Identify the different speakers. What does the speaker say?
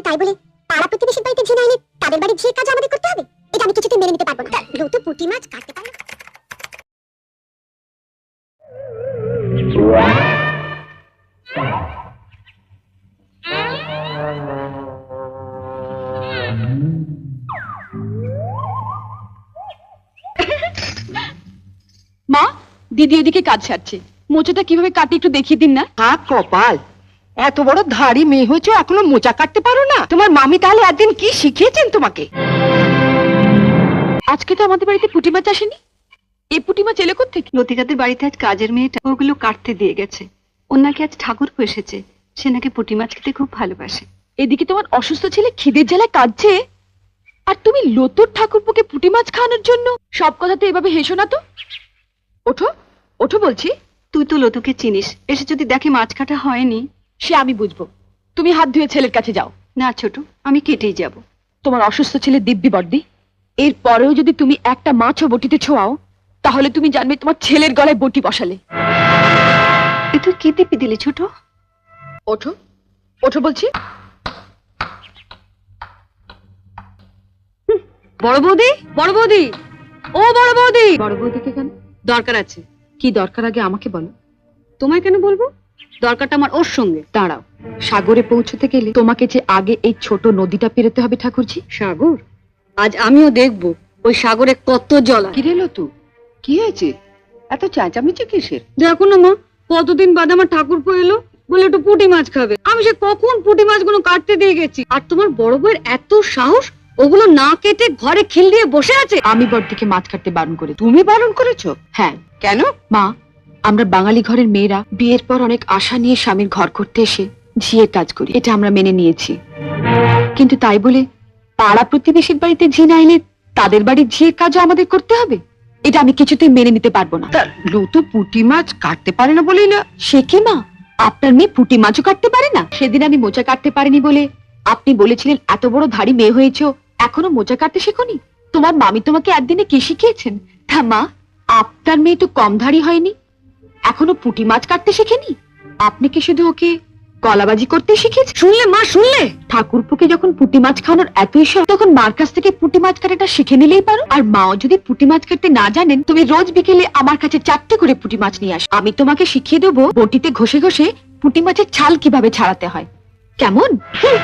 Speaker 1: তাই বলে পাড়া প্রতিবেশীর বাড়িতে ঝিনা এনে তাদের বাড়ি ঝিয়ে কাজ আমাদের করতে হবে? এটা আমি কিছুতেই মেনে নিতে পারবো না। লতু পুঁটি মাছ কাটতে পারে না।
Speaker 2: মা, দিদি এদিকে কাজ সারছে, মোচাটা কিভাবে কাটি একটু দেখিয়ে দিন না।
Speaker 3: হ্যাঁ কপাল, এত বড় ধাড়ি মেয়ে হয়েছে এখনো মোচা কাটতে পারো না? তোমার মামি তাহলে একদিন কি শিখিয়েছেন তোমাকে?
Speaker 2: আজকে তো আমাদের বাড়িতে পুঁটি মাছ আসেনি। এই পুঁটি মাছ এলো কোত্থেকে?
Speaker 4: লতিকাদের বাড়িতে আজ কাজের মেয়েটা ওগুলো কাটতে দিয়ে গেছে। ওর নাকি আজ ঠাকুর এসেছে, সে নাকি পুঁটি মাছ খেতে খুব ভালোবাসে।
Speaker 2: এদিকে তোমার অসুস্থ ছেলে খিদের জ্বালায় কাঁদছে, আর তুমি লতুর ঠাকুরপোকে পুঁটি মাছ খাওয়ানোর জন্য। সব কথাতে এভাবে হেসো না তো। ওঠো ওঠো বলছি।
Speaker 4: তুই তো লতুকে চিনিস, এসে যদি দেখে মাছ কাটা হয়নি।
Speaker 2: সে আমি বুঝবো, তুমি হাত ধুয়ে ছেলের কাছে যাও।
Speaker 4: না ছোট, আমি কেটেই যাব।
Speaker 2: তোমার অসুস্থ ছেলে দিব্যি বর্দি, এর পরেও যদি তুমি একটা মাছও বটিতে ছোঁয়াও, তাহলে তুমি জানবে তোমার ছেলের গলায় বটি বসালে।
Speaker 4: এ তুই কি দিবি দিলি ছোট?
Speaker 2: ওঠো ওঠো বলছি।
Speaker 4: বড় বৌদি, বড় বৌদি, ও বড় বৌদি।
Speaker 2: বড় বৌদিকে কেন?
Speaker 4: দরকার আছে।
Speaker 2: কি দরকার আগে আমাকে বলো।
Speaker 4: তোমায় কেন বলবো? দরকারটা আমার ওর সঙ্গে।
Speaker 2: দাঁড়াও, সাগরে পৌঁছতে গেলে তোমাকে যে আগে এই ছোট নদীটা পেরোতে হবে ঠাকুরজি।
Speaker 4: সাগর? আজ আমিও দেখবো ওই সাগরে কত জল আছে।
Speaker 3: কি রে লতু, কি হয়েছে? এত চেঁচামেচি কিসের?
Speaker 4: দেখো না মা, কতদিন বাদে আমার ঠাকুরপো এলো, বলে একটু পুঁটি মাছ খাবে। আমি সে কখন পুঁটি মাছগুলো কাটতে দিয়ে গেছি, আর তোমার বড় বউয়ের এত সাহস, ওগুলো না কেটে ঘরে খিল দিয়ে বসে আছে।
Speaker 2: আমি বড়দিকে মাছ কাটতে বারণ করে।
Speaker 3: তুমি বারণ করেছো?
Speaker 2: হ্যাঁ।
Speaker 3: কেন?
Speaker 2: মা, আমরা বাঙালি ঘরের মেয়েরা বিয়ের পর অনেক আশা নিয়ে স্বামীর ঘর করতে এসে ঝিয়ের কাজ করি, এটা আমরা মেনে নিয়েছি। কিন্তু তাই বলে পাড়া প্রতিবেশীর বাড়িতে ঝি না এলে তাদের বাড়ির ঝিয়ের কাজও আমাদের করতে হবে? এটা আমি কিছুতেই মেনে নিতে পারবো না।
Speaker 3: তা লতু পুঁটি মাছ কাটতে পারে না বলেই না?
Speaker 2: সে কি মা, আপনার মেয়ে পুঁটি মাছও কাটতে পারে না? সেদিন আমি মোচা কাটতে পারিনি বলে আপনি বলেছিলেন এত বড় ধাড়ি মেয়ে হয়েছো, এখনো মোচা কাটতে শেখোনি? তোমার মামি তোমাকে একদিনে কি শিখিয়েছেন? তা মা, আপনার মেয়ে তো কম ধাড়ি হয়নি, এখনো পুঁটি মাছ কাটতে শেখেনি। আপনি কি শুধু ওকে কলাবাজি করতে শিখেছেন?
Speaker 4: শুনলে মা, শুনলে?
Speaker 2: ঠাকুরপোকে যখন পুঁটি মাছ খাওয়ানোর এতই শখ, তখন মার কাছ থেকে পুঁটি মাছ কাটাটা শিখে নিলেই পারো। আর মাও যদি পুঁটি মাছ কাটতে না জানেন, তুমি রোজ বিকেলে আমার কাছে 4টে করে পুঁটি মাছ নিয়ে আস। আমি তোমাকে শিখিয়ে দেবো বটিতে ঘষে ঘষে পুঁটি মাছের ছাল কিভাবে ছাড়াতে হয়। কেমন?